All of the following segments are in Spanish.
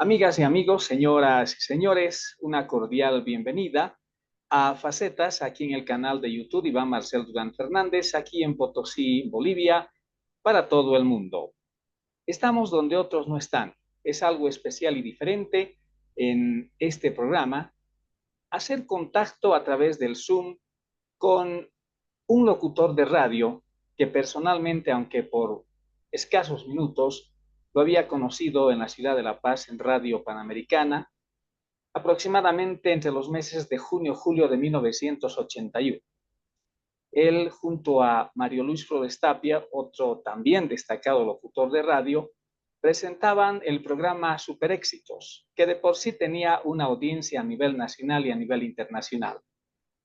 Amigas y amigos, señoras y señores, una cordial bienvenida a Facetas aquí en el canal de YouTube Iván Marcel Durán Fernández, aquí en Potosí, Bolivia, para todo el mundo. Estamos donde otros no están. Es algo especial y diferente en este programa, hacer contacto a través del Zoom con un locutor de radio que personalmente, aunque por escasos minutos, lo había conocido en la ciudad de La Paz en Radio Panamericana, aproximadamente entre los meses de junio-julio de 1981. Él, junto a Mario Luis Flores Tapia, otro también destacado locutor de radio, presentaban el programa Super Éxitos, que de por sí tenía una audiencia a nivel nacional y a nivel internacional.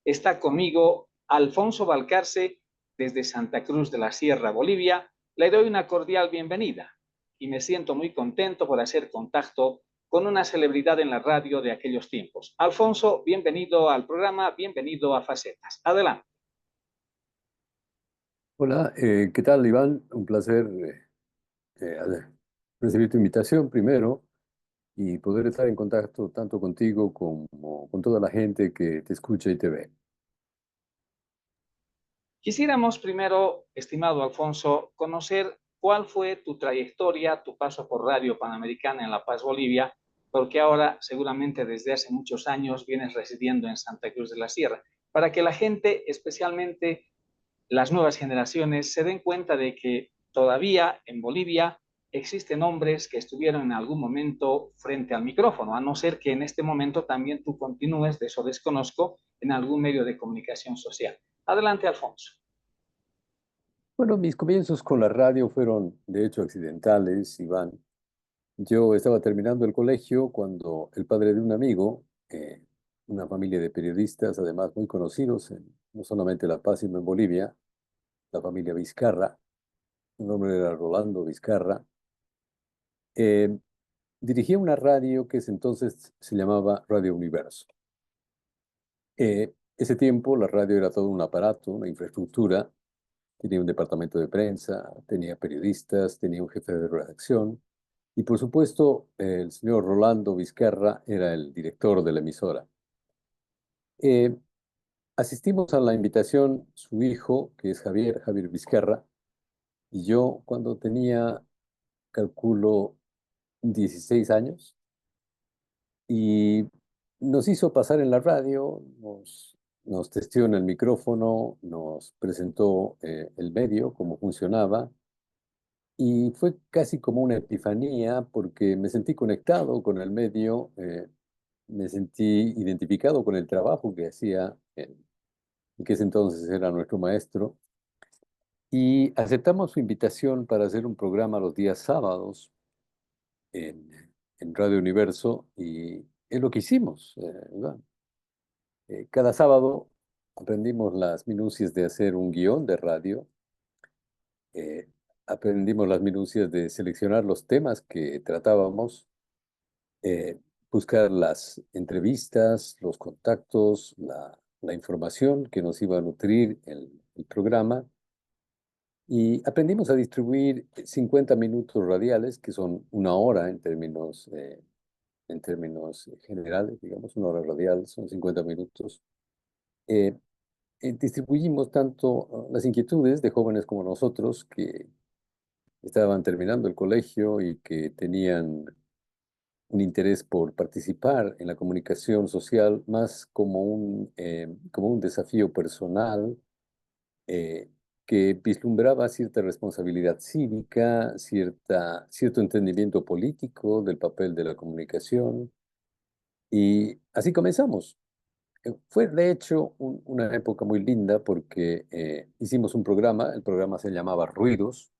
Está conmigo Alfonso Valcarce desde Santa Cruz de la Sierra, Bolivia. Le doy una cordial bienvenida y me siento muy contento por hacer contacto con una celebridad en la radio de aquellos tiempos. Alfonso, bienvenido al programa, bienvenido a Facetas. Adelante. Hola, ¿qué tal, Iván? Un placer recibir tu invitación primero y poder estar en contacto tanto contigo como con toda la gente que te escucha y te ve. Quisiéramos primero, estimado Alfonso, conocer cuál fue tu trayectoria, tu paso por Radio Panamericana en La Paz, Bolivia, porque ahora seguramente desde hace muchos años vienes residiendo en Santa Cruz de la Sierra, para que la gente, especialmente las nuevas generaciones, se den cuenta de que todavía en Bolivia existen hombres que estuvieron en algún momento frente al micrófono, a no ser que en este momento también tú continúes, de eso desconozco, en algún medio de comunicación social. Adelante, Alfonso. Bueno, mis comienzos con la radio fueron, de hecho, accidentales, Iván. Yo estaba terminando el colegio cuando el padre de un amigo, una familia de periodistas, además muy conocidos, no solamente en La Paz, sino en Bolivia, la familia Vizcarra, su nombre era Rolando Vizcarra, eh, dirigía una radio que ese entonces se llamaba Radio Universo. Ese tiempo la radio era todo un aparato, una infraestructura, tenía un departamento de prensa, tenía periodistas, tenía un jefe de redacción y por supuesto el señor Rolando Vizcarra era el director de la emisora. Eh, Asistimos a la invitación su hijo, que es Javier Vizcarra, y yo cuando tenía, calculo, 16 años, y nos hizo pasar en la radio, nos testeó en el micrófono, nos presentó el medio, cómo funcionaba, y fue casi como una epifanía porque me sentí conectado con el medio, me sentí identificado con el trabajo que hacía, que ese entonces era nuestro maestro, y aceptamos su invitación para hacer un programa los días sábados en, en Radio Universo, y es lo que hicimos. Iván. Cada sábado aprendimos las minucias de hacer un guión de radio, eh, aprendimos las minucias de seleccionar los temas que tratábamos, eh, buscar las entrevistas, los contactos, la información que nos iba a nutrir el programa, y aprendimos a distribuir 50 minutos radiales, que son una hora en términos generales, digamos, una hora radial son 50 minutos. Eh, Distribuimos tanto las inquietudes de jóvenes como nosotros que estaban terminando el colegio y que tenían un interés por participar en la comunicación social más como un desafío personal, eh, que vislumbraba cierta responsabilidad cívica, cierto entendimiento político del papel de la comunicación. Y así comenzamos. Fue de hecho una época muy linda porque hicimos un programa, el programa se llamaba Ruidos,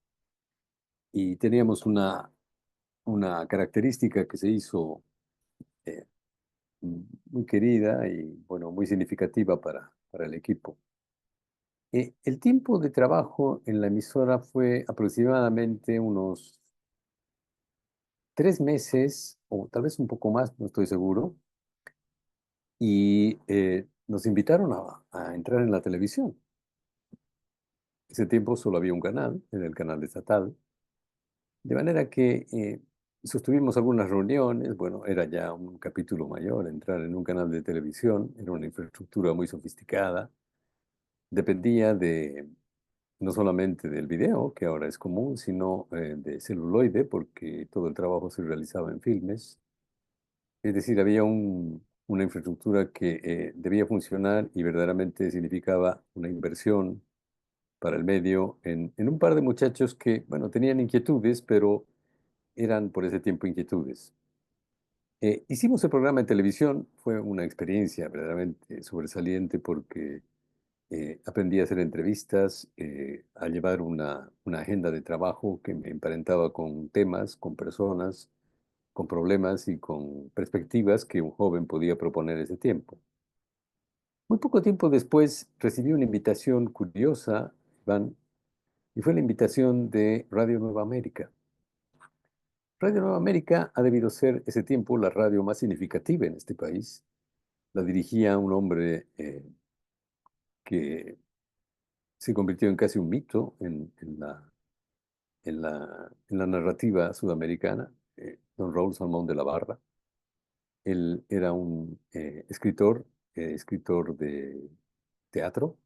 y teníamos una característica que se hizo eh, muy querida y bueno, muy significativa para el equipo. El tiempo de trabajo en la emisora fue aproximadamente unos 3 meses o tal vez un poco más, no estoy seguro, y nos invitaron a entrar en la televisión. Ese tiempo solo había un canal, era el canal estatal, de manera que Sostuvimos algunas reuniones, bueno, era ya un capítulo mayor, entrar en un canal de televisión, era una infraestructura muy sofisticada, dependía de no solamente del video, que ahora es común, sino de celuloide, porque todo el trabajo se realizaba en filmes. Es decir, había una infraestructura que debía funcionar y verdaderamente significaba una inversión para el medio en un par de muchachos que, bueno, tenían inquietudes, pero eran por ese tiempo inquietudes. Hicimos el programa en televisión, fue una experiencia verdaderamente sobresaliente porque aprendí a hacer entrevistas, a llevar una agenda de trabajo que me emparentaba con temas, con personas, con problemas y con perspectivas que un joven podía proponer ese tiempo. Muy poco tiempo después recibí una invitación curiosa, Iván, y fue la invitación de Radio Nueva América. Radio Nueva América ha debido ser ese tiempo la radio más significativa en este país. La dirigía un hombre que se convirtió en casi un mito en la narrativa sudamericana, don Raúl Salmón de la Barra. Él era un escritor de teatro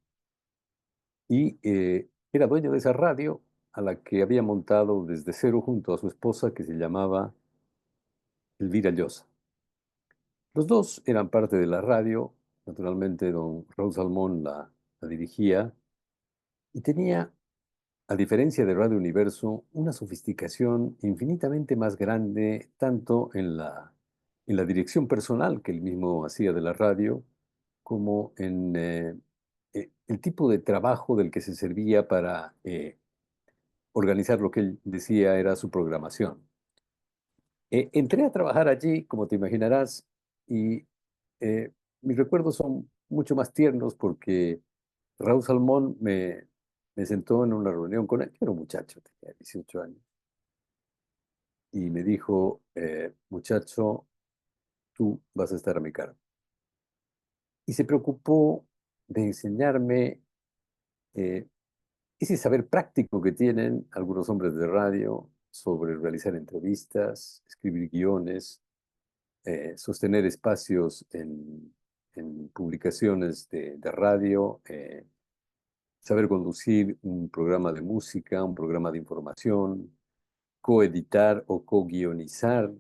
y era dueño de esa radio a la que había montado desde cero junto a su esposa que se llamaba Elvira Llosa. Los dos eran parte de la radio, naturalmente don Raúl Salmón la dirigía y tenía, a diferencia de Radio Universo, una sofisticación infinitamente más grande, tanto en la dirección personal que él mismo hacía de la radio, como en el tipo de trabajo del que se servía para organizar lo que él decía era su programación. Entré a trabajar allí, como te imaginarás, y eh, mis recuerdos son mucho más tiernos porque Raúl Salmón me sentó en una reunión con él. Yo era un muchacho, tenía 18 años, y me dijo, muchacho, tú vas a estar a mi cargo. Y se preocupó de enseñarme eh, ese saber práctico que tienen algunos hombres de radio sobre realizar entrevistas, escribir guiones, sostener espacios en publicaciones de radio, saber conducir un programa de música, un programa de información, coeditar o co-guionizar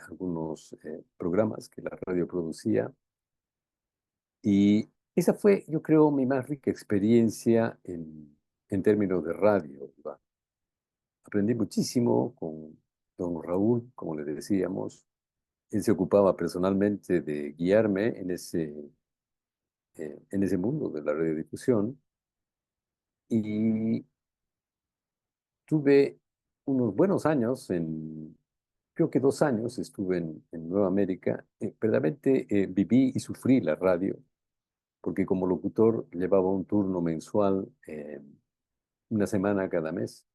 algunos programas que la radio producía. Y esa fue, yo creo, mi más rica experiencia en términos de radio, Iván. Aprendí muchísimo con don Raúl, como le decíamos. Él se ocupaba personalmente de guiarme en ese mundo de la radiodifusión y tuve unos buenos años, creo que 2 años estuve en Nueva América. Verdaderamente viví y sufrí la radio, porque como locutor llevaba un turno mensual, una semana cada mes,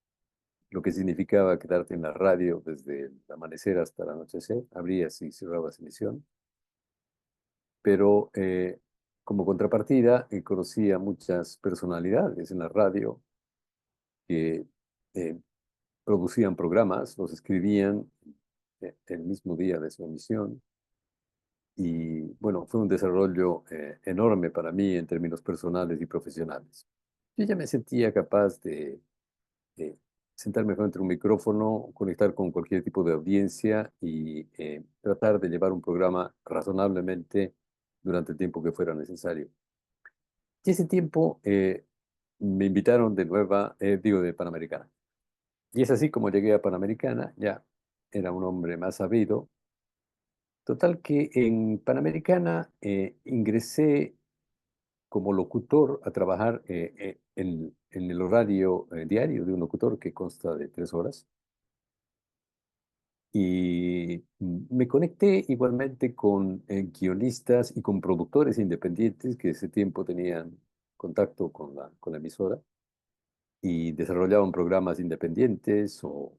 lo que significaba quedarte en la radio desde el amanecer hasta el anochecer, abrías y cerrabas emisión. Pero como contrapartida conocí a muchas personalidades en la radio que eh, producían programas, los escribían el mismo día de su emisión. Y bueno, fue un desarrollo enorme para mí en términos personales y profesionales. Yo ya me sentía capaz de eh, sentarme frente a un micrófono, conectar con cualquier tipo de audiencia y tratar de llevar un programa razonablemente durante el tiempo que fuera necesario. Y ese tiempo me invitaron de Panamericana. Y es así como llegué a Panamericana, ya era un hombre más sabido. Total que en Panamericana ingresé como locutor a trabajar en el horario diario de un locutor que consta de 3 horas. Y me conecté igualmente con guionistas y con productores independientes que ese tiempo tenían contacto con la emisora y desarrollaban programas independientes o-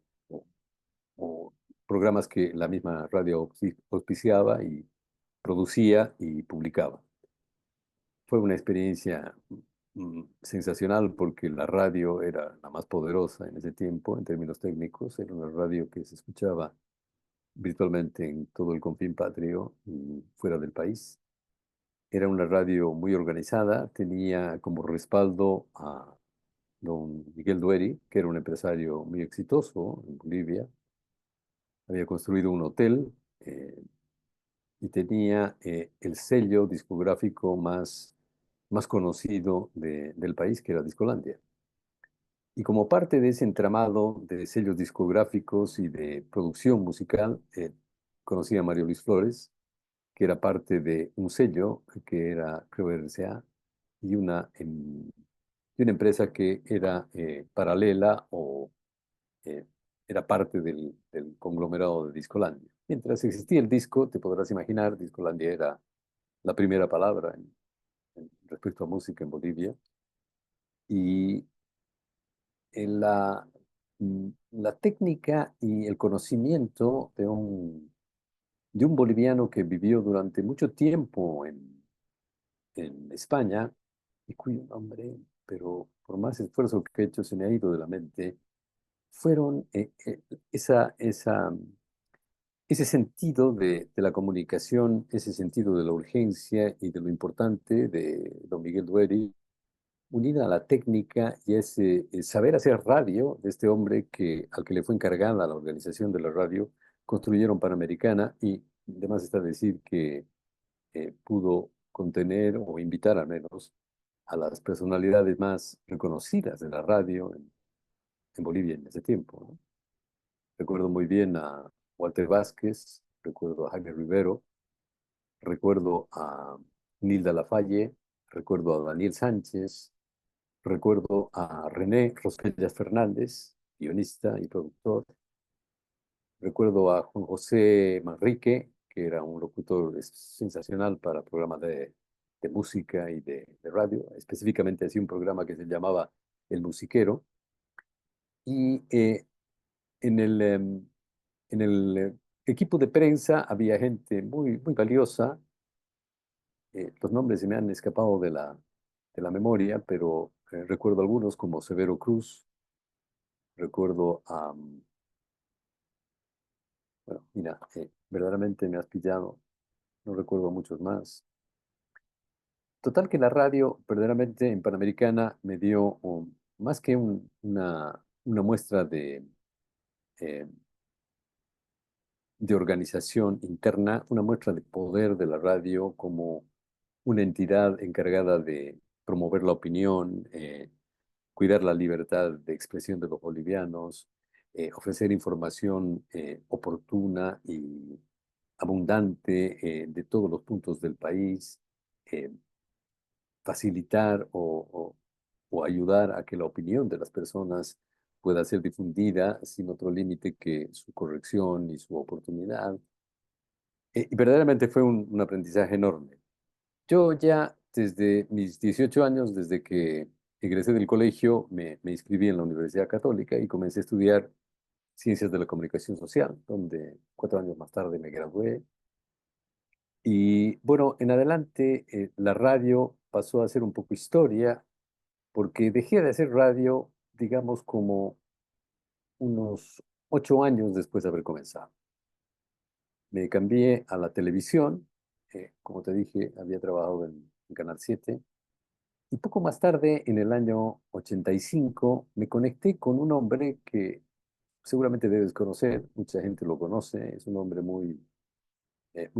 o programas que la misma radio auspiciaba y producía y publicaba. Fue una experiencia sensacional porque la radio era la más poderosa en ese tiempo en términos técnicos, era una radio que se escuchaba virtualmente en todo el confín patrio y fuera del país. Era una radio muy organizada, tenía como respaldo a don Miguel Dueri, que era un empresario muy exitoso en Bolivia. Había construido un hotel y tenía el sello discográfico más conocido del país, que era Discolandia. Y como parte de ese entramado de sellos discográficos y de producción musical, conocí a Mario Luis Flores, que era parte de un sello que era, creo, RCA, y y una empresa que era paralela o eh, era parte del conglomerado de Discolandia. Mientras existía el disco, te podrás imaginar, Discolandia era la primera palabra respecto a música en Bolivia. Y en la técnica y el conocimiento de un boliviano que vivió durante mucho tiempo en España y cuyo nombre, pero por más esfuerzo que he hecho, se me ha ido de la mente, fueron ese sentido de la comunicación, ese sentido de la urgencia y de lo importante de don Miguel Dueri, unida a la técnica y ese saber hacer radio de este hombre al que le fue encargada la organización de la radio, construyeron Panamericana y además está decir que pudo contener o invitar al menos a las personalidades más reconocidas de la radio en Bolivia en ese tiempo, ¿no? Recuerdo muy bien a Walter Vázquez, recuerdo a Jaime Rivero, recuerdo a Nilda Lafalle, recuerdo a Daniel Sánchez, recuerdo a René Rosellas Fernández, guionista y productor. Recuerdo a Juan José Manrique, que era un locutor sensacional para programas de música y de radio. Específicamente hacía un programa que se llamaba El Musiquero. Y en el equipo de prensa había gente muy valiosa. Los nombres se me han escapado de la memoria, pero recuerdo algunos como Severo Cruz, recuerdo a, bueno, mira, verdaderamente me has pillado, no recuerdo muchos más. Total que la radio, verdaderamente en Panamericana, me dio más que una muestra eh, de organización interna, una muestra de poder de la radio como una entidad encargada de promover la opinión, cuidar la libertad de expresión de los bolivianos, ofrecer información oportuna y abundante de todos los puntos del país, eh, facilitar o ayudar a que la opinión de las personas pueda ser difundida sin otro límite que su corrección y su oportunidad. Y verdaderamente fue un aprendizaje enorme. Yo ya desde mis 18 años, desde que egresé del colegio, me inscribí en la Universidad Católica y comencé a estudiar Ciencias de la Comunicación Social, donde 4 años más tarde me gradué. Y bueno, en adelante la radio pasó a ser un poco historia, porque dejé de hacer radio, digamos, como unos 8 años después de haber comenzado. Me cambié a la televisión, como te dije, había trabajado en Canal 7. Y poco más tarde, en el año 85, me conecté con un hombre que seguramente debes conocer, mucha gente lo conoce, es un hombre muy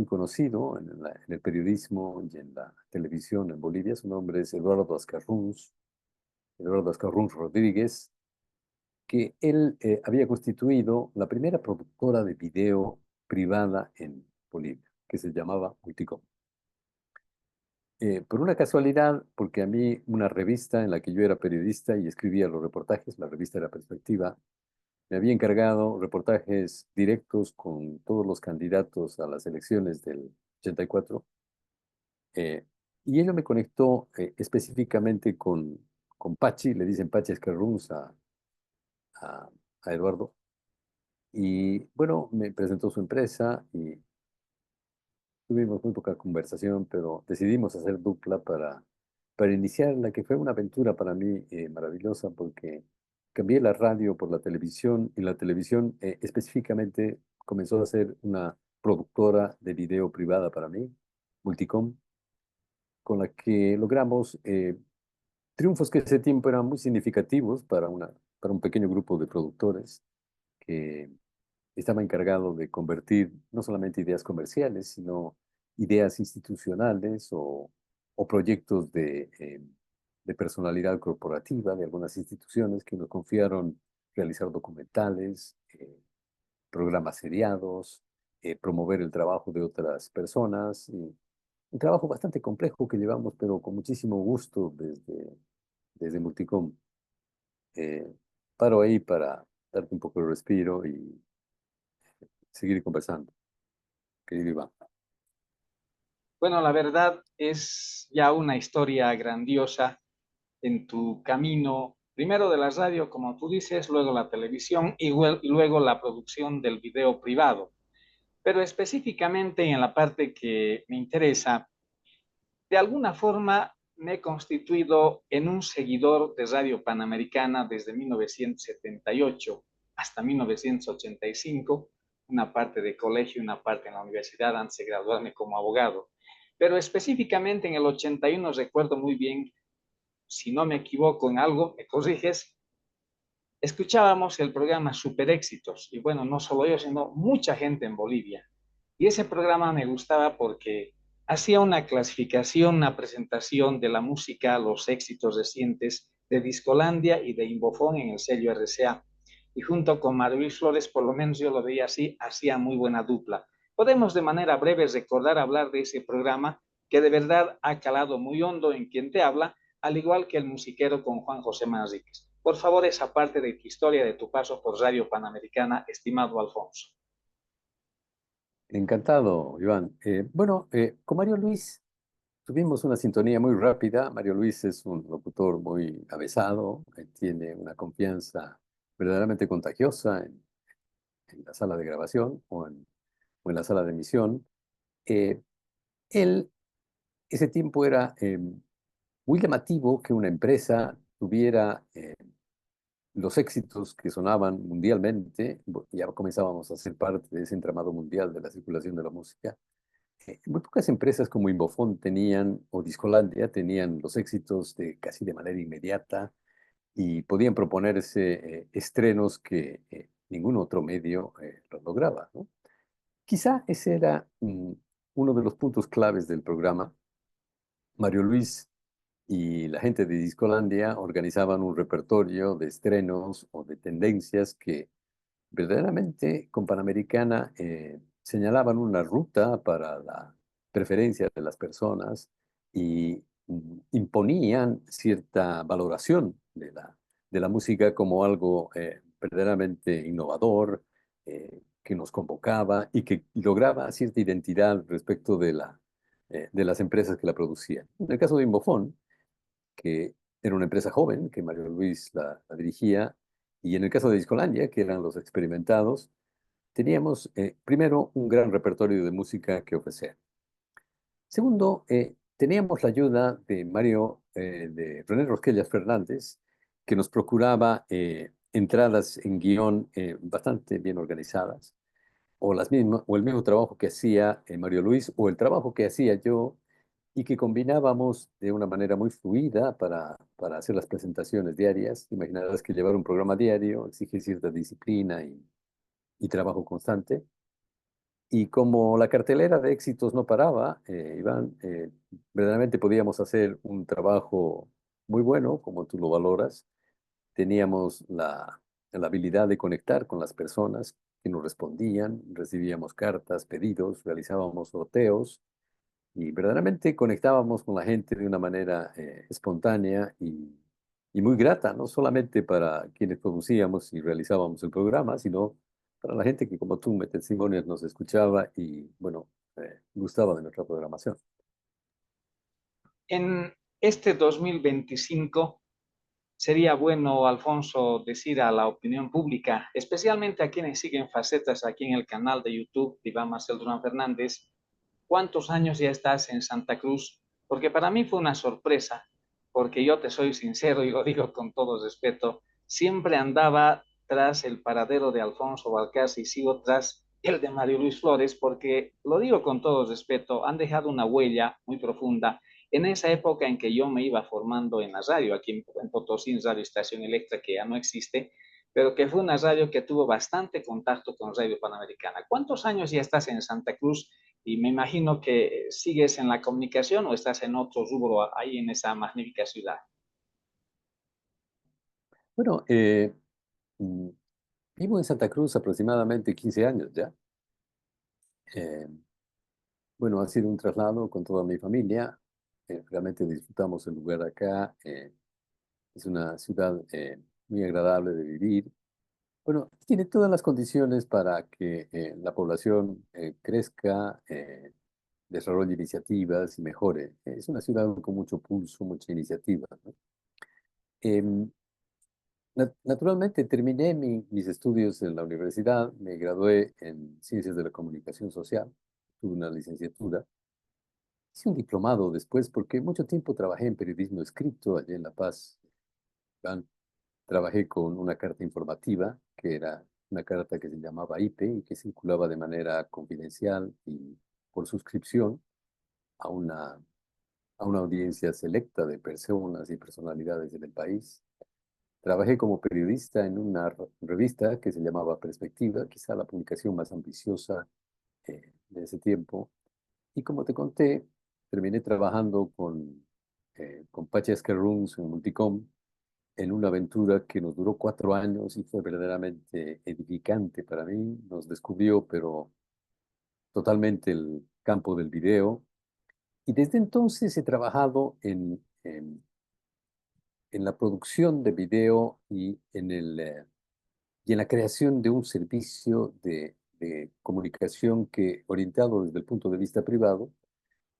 conocido en el periodismo y en la televisión en Bolivia. Su nombre es Eduardo Ascarruns Rodríguez, que él había constituido la primera productora de video privada en Bolivia, que se llamaba Multicom. Por una casualidad, porque a mí una revista en la que yo era periodista y escribía los reportajes, la revista era Perspectiva, me había encargado reportajes directos con todos los candidatos a las elecciones del 84, eh, y ello me conectó específicamente con Pachi, le dicen Pachi Escarruns a, a Eduardo, y bueno, me presentó su empresa y tuvimos muy poca conversación, pero decidimos hacer dupla para iniciar la que fue una aventura para mí maravillosa porque cambié la radio por la televisión y la televisión específicamente comenzó a ser una productora de video privada para mí, Multicom, con la que logramos triunfos que ese tiempo eran muy significativos para un pequeño grupo de productores que estaba encargado de convertir no solamente ideas comerciales, sino ideas institucionales o proyectos de personalidad corporativa de algunas instituciones que nos confiaron realizar documentales, programas seriados, promover el trabajo de otras personas. Y un trabajo bastante complejo que llevamos, pero con muchísimo gusto desde Multicom. Eh, Paro ahí para darte un poco de respiro y seguir conversando, querido Iván. Bueno, la verdad es ya una historia grandiosa en tu camino, primero de la radio, como tú dices, luego la televisión y luego la producción del video privado. Pero específicamente en la parte que me interesa, de alguna forma me he constituido en un seguidor de Radio Panamericana desde 1978 hasta 1985, una parte de colegio y una parte en la universidad antes de graduarme como abogado. Pero específicamente en el 81 recuerdo muy bien, si no me equivoco en algo, me corriges, escuchábamos el programa Super Éxitos, y bueno, no solo yo, sino mucha gente en Bolivia. Y ese programa me gustaba porque hacía una clasificación, una presentación de la música, los éxitos recientes de Discolandia y de Imbofón en el sello RCA. Y junto con Mario Luis Flores, por lo menos yo lo veía así, hacía muy buena dupla. Podemos de manera breve recordar hablar de ese programa que de verdad ha calado muy hondo en quien te habla, al igual que el musiquero con Juan José Manríquez. Por favor, esa parte de tu historia, de tu paso por Radio Panamericana, estimado Alfonso. Encantado, Iván. Bueno, con Mario Luis tuvimos una sintonía muy rápida. Mario Luis es un locutor muy avesado, tiene una confianza verdaderamente contagiosa en la sala de grabación o en la sala de emisión. Eh, Él, ese tiempo era muy llamativo que una empresa tuviera los éxitos que sonaban mundialmente. Ya comenzábamos a ser parte de ese entramado mundial de la circulación de la música. Muy pocas empresas como Imbofón tenían, o Discolandia, tenían los éxitos casi de manera inmediata y podían proponerse estrenos que ningún otro medio los lograba, ¿no? Quizá ese era uno de los puntos claves del programa. Mario Luis y la gente de Discolandia organizaban un repertorio de estrenos o de tendencias que verdaderamente con Panamericana señalaban una ruta para la preferencia de las personas y imponían cierta valoración de la música como algo verdaderamente innovador, que nos convocaba y que lograba cierta identidad respecto de las empresas que la producían. En el caso de Imbofón, que era una empresa joven, que Mario Luis la dirigía, y en el caso de Discolandia, que eran los experimentados, teníamos primero un gran repertorio de música que ofrecer. Segundo, teníamos la ayuda de de René Rosquellas Fernández, que nos procuraba entradas en guión bastante bien organizadas, o el mismo trabajo que hacía Mario Luis, o el trabajo que hacía yo, y que combinábamos de una manera muy fluida para hacer las presentaciones diarias. Imaginarás que llevar un programa diario exige cierta disciplina y trabajo constante. Y como la cartelera de éxitos no paraba, Iván, verdaderamente podíamos hacer un trabajo muy bueno, como tú lo valoras. Teníamos la habilidad de conectar con las personas que nos respondían, recibíamos cartas, pedidos, realizábamos sorteos y verdaderamente conectábamos con la gente de una manera espontánea y muy grata, no solamente para quienes producíamos y realizábamos el programa, sino para la gente que como tú, me testimonias, nos escuchaba y, bueno, gustaba de nuestra programación. En este 2025 sería bueno, Alfonso, decir a la opinión pública, especialmente a quienes siguen facetas aquí en el canal de YouTube de Iván Marcel Durán Fernández, ¿cuántos años ya estás en Santa Cruz? Porque para mí fue una sorpresa, porque yo te soy sincero y lo digo con todo respeto, siempre andaba tras el paradero de Alfonso Valcárcel y sigo tras el de Mario Luis Flores, porque lo digo con todo respeto, han dejado una huella muy profunda en esa época en que yo me iba formando en la radio, aquí en Potosí, en Radio Estación Electra, que ya no existe, pero que fue una radio que tuvo bastante contacto con Radio Panamericana. ¿Cuántos años ya estás en Santa Cruz? Y me imagino que sigues en la comunicación o estás en otro rubro ahí en esa magnífica ciudad. Bueno, mm, vivo en Santa Cruz aproximadamente 15 años ya. Eh, bueno, ha sido un traslado con toda mi familia. Realmente disfrutamos el lugar acá. Es una ciudad muy agradable de vivir. Bueno, tiene todas las condiciones para que la población crezca, desarrolle iniciativas y mejore. Es una ciudad con mucho pulso, mucha iniciativa, ¿no? Em, Naturalmente terminé mis estudios en la universidad, me gradué en Ciencias de la Comunicación Social, tuve una licenciatura, hice un diplomado después porque mucho tiempo trabajé en periodismo escrito allá en La Paz. Iván. Trabajé con una carta informativa, que era una carta que se llamaba IP y que circulaba de manera confidencial y por suscripción a a una audiencia selecta de personas y personalidades en el país. Trabajé como periodista en una revista que se llamaba Perspectiva, quizá la publicación más ambiciosa de ese tiempo. Y como te conté, terminé trabajando con Pachi Esquerrunz en Multicom en una aventura que nos duró 4 años y fue verdaderamente edificante para mí. Nos descubrió, pero totalmente el campo del video. Y desde entonces he trabajado en la producción de video y en la creación de un servicio de comunicación que, orientado desde el punto de vista privado,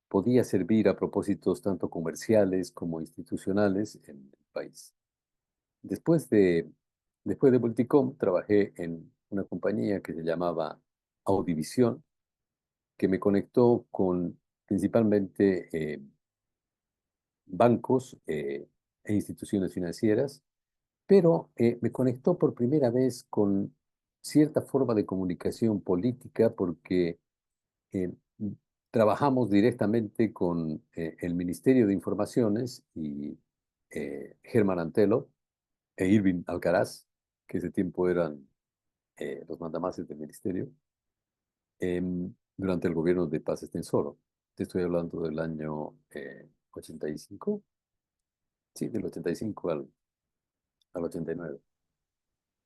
podía servir a propósitos tanto comerciales como institucionales en el país. Después después de Multicom, trabajé en una compañía que se llamaba Audivisión, que me conectó con principalmente bancos e instituciones financieras, pero me conectó por primera vez con cierta forma de comunicación política porque eh, trabajamos directamente con el Ministerio de Informaciones y Germán Antelo e Irving Alcaraz, que ese tiempo eran los mandamases del ministerio, durante el gobierno de Paz Estenssoro. Te estoy hablando del año 85, sí, del 85 al 89.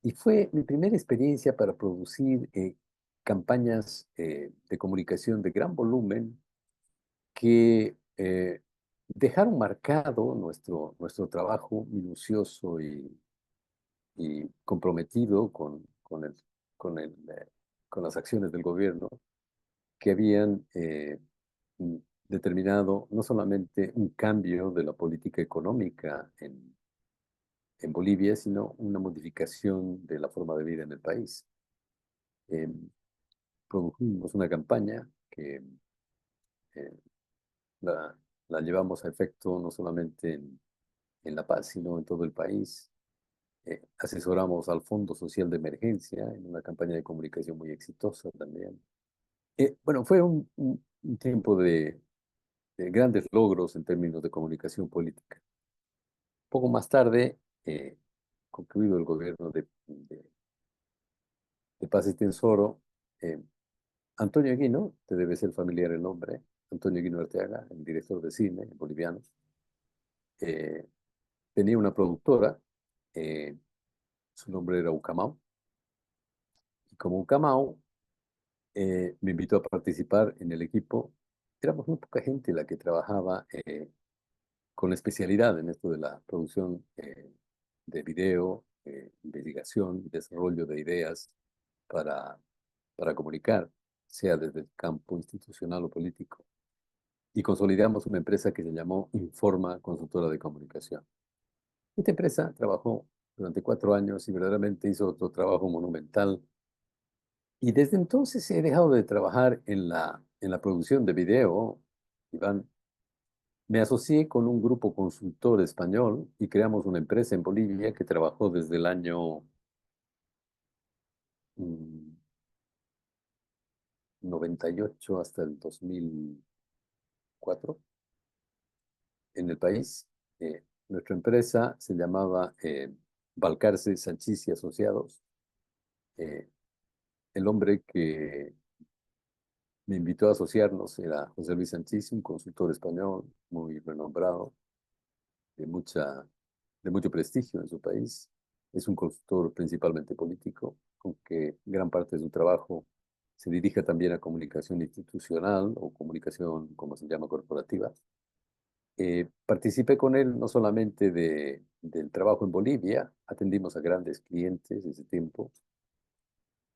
Y fue mi primera experiencia para producir campañas de comunicación de gran volumen que dejaron marcado nuestro trabajo minucioso y comprometido con con las acciones del gobierno que habían mm, determinado no solamente un cambio de la política económica en Bolivia, sino una modificación de la forma de vida en el país. Eh, Produjimos una campaña que eh, la, la llevamos a efecto no solamente en La Paz, sino en todo el país. Asesoramos al Fondo Social de Emergencia en una campaña de comunicación muy exitosa también. Bueno, fue un tiempo de grandes logros en términos de comunicación política. Poco más tarde, concluido el gobierno de Paz Estenssoro, eh, Antonio Eguino, te debe ser familiar el nombre, Antonio Eguino Arteaga, el director de cine boliviano, eh, tenía una productora, eh, su nombre era Ucamau, y como Ucamau me invitó a participar en el equipo. Éramos muy poca gente la que trabajaba con especialidad en esto de la producción de video, investigación y desarrollo de ideas para, para comunicar, sea desde el campo institucional o político. Y consolidamos una empresa que se llamó Informa Consultora de Comunicación. Esta empresa trabajó durante 4 años y verdaderamente hizo otro trabajo monumental. Y desde entonces he dejado de trabajar en la producción de video, Iván. Me asocié con un grupo consultor español y creamos una empresa en Bolivia que trabajó desde el año mm, 98 hasta el 2004 en el país. Nuestra empresa se llamaba Balcarce Sanchís y Asociados. Eh, el hombre que me invitó a asociarnos era José Luis Sanchís, un consultor español muy renombrado, de de mucho prestigio en su país. Es un consultor principalmente político, aunque gran parte de su trabajo se dirige también a comunicación institucional o comunicación, como se llama, corporativa. Participé con él no solamente del trabajo en Bolivia, atendimos a grandes clientes ese tiempo.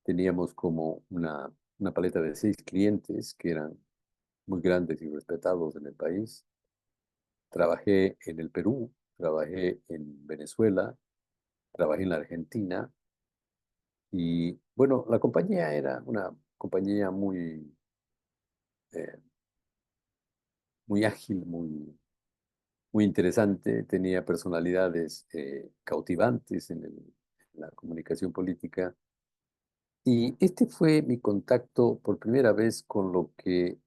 Teníamos como una paleta de 6 clientes que eran muy grandes y respetados en el país. Trabajé en el Perú, trabajé en Venezuela, trabajé en la Argentina y bueno, la compañía era una compañía eh, muy ágil, muy interesante, tenía personalidades cautivantes en la comunicación política. Y este fue mi contacto por primera vez con lo que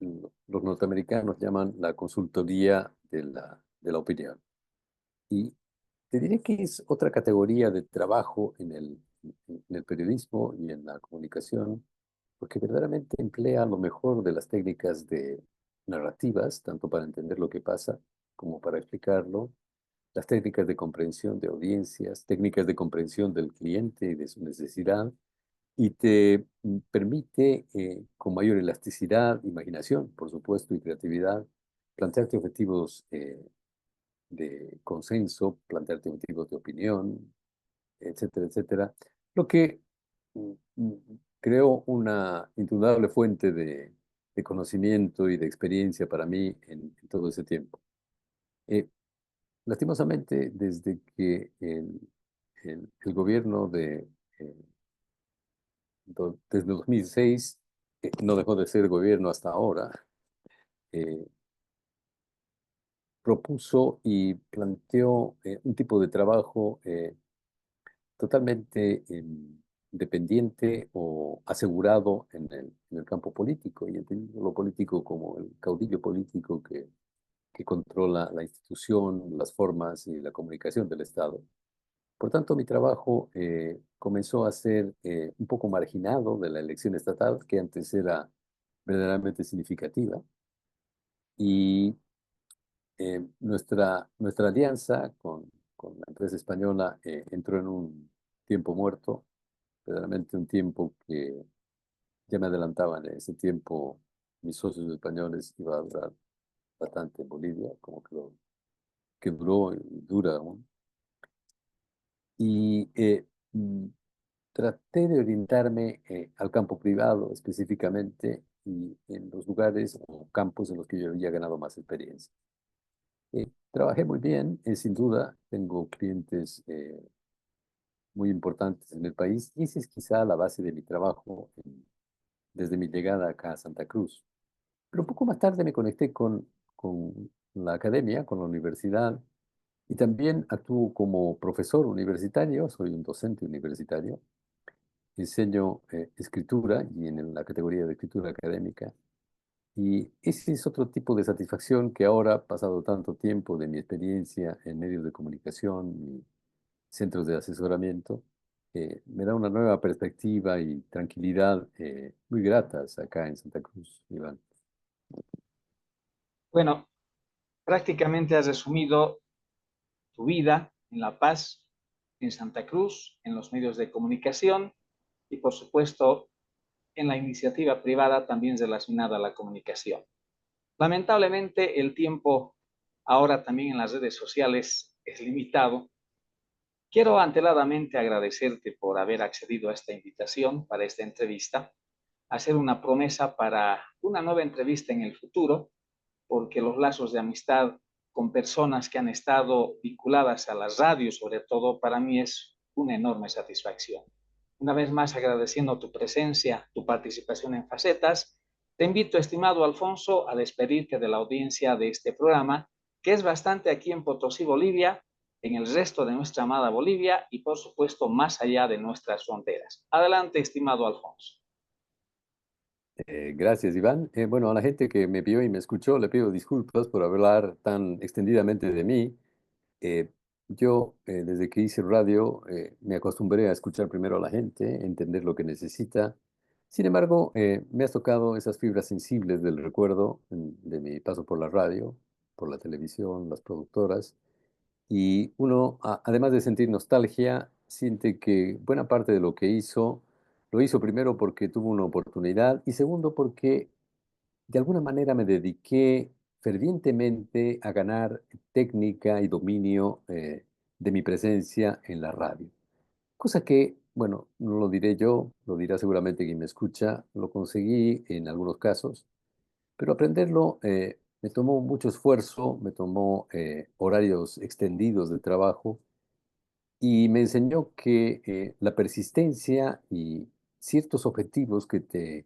los norteamericanos llaman la consultoría de la opinión. Y te diré que es otra categoría de trabajo en el periodismo y en la comunicación, porque verdaderamente emplea lo mejor de las técnicas de narrativas, tanto para entender lo que pasa como para explicarlo, las técnicas de comprensión de audiencias, técnicas de comprensión del cliente y de su necesidad, y te permite con mayor elasticidad, imaginación, por supuesto, y creatividad, plantearte objetivos de consenso, plantearte objetivos de opinión, etcétera, etcétera, lo que mm, mm, creó una indudable fuente de conocimiento y de experiencia para mí en todo ese tiempo. Eh, Lastimosamente, desde que el gobierno eh, desde 2006, no dejó de ser gobierno hasta ahora, eh, propuso y planteó un tipo de trabajo totalmente dependiente o asegurado en el campo político, y entendiendo lo político como el caudillo político que controla la institución, las formas y la comunicación del Estado. Por tanto, mi trabajo comenzó a ser un poco marginado de la elección estatal, que antes era verdaderamente significativa, y nuestra alianza con la empresa española entró en un tiempo muerto, verdaderamente un tiempo que ya me adelantaban en ese tiempo mis socios españoles iba a durar bastante en Bolivia, como que duró y dura aún. Y mm, traté de orientarme al campo privado específicamente y en los lugares o campos en los que yo había ganado más experiencia. Trabajé muy bien, sin duda, tengo clientes muy importantes en el país y esa es quizá la base de mi trabajo desde mi llegada acá a Santa Cruz. Pero un poco más tarde me conecté con la academia, con la universidad y también actúo como profesor universitario, soy un docente universitario, enseño escritura y en la categoría de escritura académica. Y ese es otro tipo de satisfacción que ahora, pasado tanto tiempo de mi experiencia en medios de comunicación y centros de asesoramiento, me da una nueva perspectiva y tranquilidad muy gratas acá en Santa Cruz, Iván. Bueno, prácticamente has resumido tu vida en La Paz, en Santa Cruz, en los medios de comunicación y, por supuesto, en la iniciativa privada también relacionada a la comunicación. Lamentablemente, el tiempo ahora también en las redes sociales es limitado. Quiero anteladamente agradecerte por haber accedido a esta invitación para esta entrevista, hacer una promesa para una nueva entrevista en el futuro, porque los lazos de amistad con personas que han estado vinculadas a las radios, sobre todo, para mí es una enorme satisfacción. Una vez más, agradeciendo tu presencia, tu participación en Facetas, te invito, estimado Alfonso, a despedirte de la audiencia de este programa, que es bastante aquí en Potosí, Bolivia, en el resto de nuestra amada Bolivia y, por supuesto, más allá de nuestras fronteras. Adelante, estimado Alfonso. Gracias, Iván. Bueno, a la gente que me vio y me escuchó, le pido disculpas por hablar tan extendidamente de mí. Eh, desde que hice radio, me acostumbré a escuchar primero a la gente, entender lo que necesita. Sin embargo, me has tocado esas fibras sensibles del recuerdo de mi paso por la radio, por la televisión, las productoras. Y uno, además de sentir nostalgia, siente que buena parte de lo que hizo, lo hizo primero porque tuvo una oportunidad y segundo porque de alguna manera me dediqué fervientemente a ganar técnica y dominio de mi presencia en la radio. Cosa que, bueno, no lo diré yo, lo dirá seguramente quien me escucha, lo conseguí en algunos casos, pero aprenderlo me tomó mucho esfuerzo, me tomó horarios extendidos de trabajo y me enseñó que la persistencia y ciertos objetivos que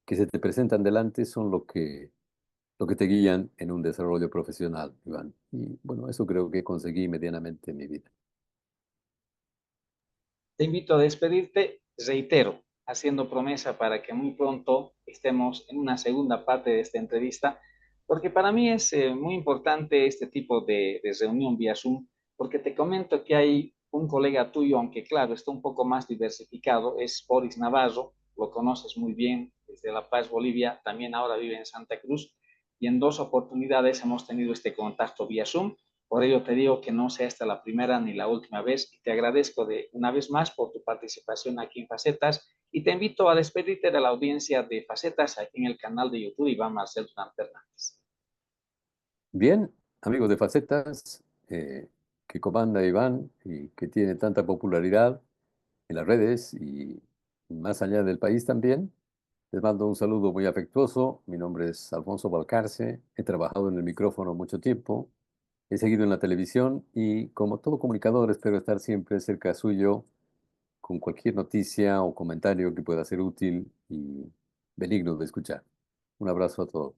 se te presentan delante son lo que te guían en un desarrollo profesional, Iván. Y bueno, eso creo que conseguí medianamente en mi vida. Te invito a despedirte, reitero, haciendo promesa para que muy pronto estemos en una segunda parte de esta entrevista, porque para mí es muy importante este tipo de reunión vía Zoom, porque te comento que hay un colega tuyo, aunque claro, está un poco más diversificado, es Boris Navarro, lo conoces muy bien desde La Paz, Bolivia, también ahora vive en Santa Cruz, y en dos oportunidades hemos tenido este contacto vía Zoom. Por ello te digo que no sea esta la primera ni la última vez y te agradezco de una vez más por tu participación aquí en Facetas y te invito a despedirte de la audiencia de Facetas aquí en el canal de YouTube Iván Marcel Durán Fernández. Bien, amigos de Facetas, que comanda Iván y que tiene tanta popularidad en las redes y más allá del país también. Les mando un saludo muy afectuoso. Mi nombre es Alfonso Balcarce. He trabajado en el micrófono mucho tiempo. He seguido en la televisión y como todo comunicador espero estar siempre cerca suyo con cualquier noticia o comentario que pueda ser útil y benigno de escuchar. Un abrazo a todos.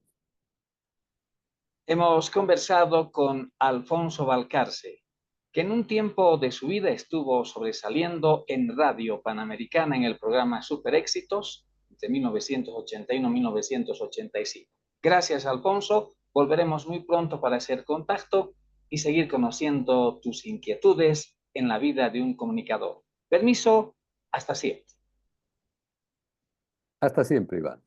Hemos conversado con Alfonso Balcarce, que en un tiempo de su vida estuvo sobresaliendo en Radio Panamericana en el programa Super Éxitos de 1981 a 1985. Gracias, Alfonso. Volveremos muy pronto para hacer contacto y seguir conociendo tus inquietudes en la vida de un comunicador. Permiso, hasta siempre. Hasta siempre, Iván.